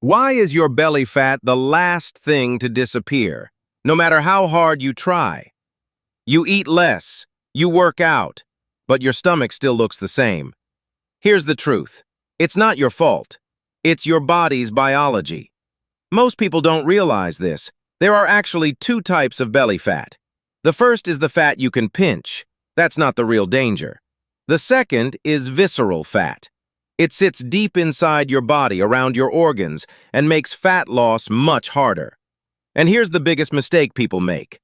Why is your belly fat the last thing to disappear, no matter how hard you try? You eat less, you work out, but your stomach still looks the same. Here's the truth. It's not your fault. It's your body's biology. Most people don't realize this. There are actually two types of belly fat. The first is the fat you can pinch. That's not the real danger. The second is visceral fat. It sits deep inside your body, around your organs, and makes fat loss much harder. And here's the biggest mistake people make.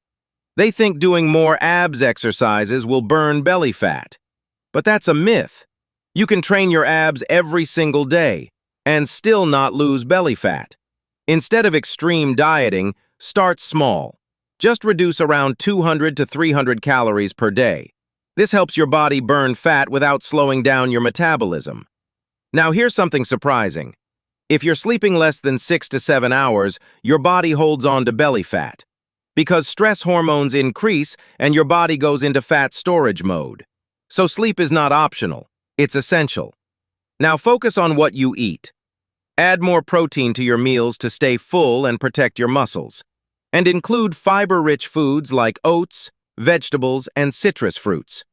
They think doing more abs exercises will burn belly fat. But that's a myth. You can train your abs every single day and still not lose belly fat. Instead of extreme dieting, start small. Just reduce around 200 to 300 calories per day. This helps your body burn fat without slowing down your metabolism. Now here's something surprising. If you're sleeping less than 6 to 7 hours, your body holds on to belly fat. Because stress hormones increase and your body goes into fat storage mode. So sleep is not optional, it's essential. Now focus on what you eat. Add more protein to your meals to stay full and protect your muscles. And include fiber-rich foods like oats, vegetables, and citrus fruits.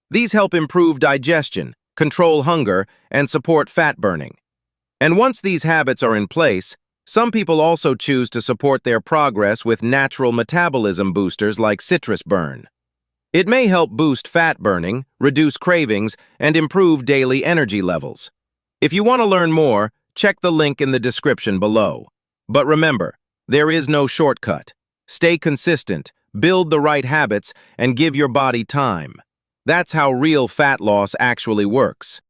These help improve digestion, control hunger, and support fat burning. And once these habits are in place, some people also choose to support their progress with natural metabolism boosters like citrus burn. It may help boost fat burning, reduce cravings, and improve daily energy levels. If you want to learn more, check the link in the description below. But remember, there is no shortcut. Stay consistent, build the right habits, and give your body time. That's how real fat loss actually works.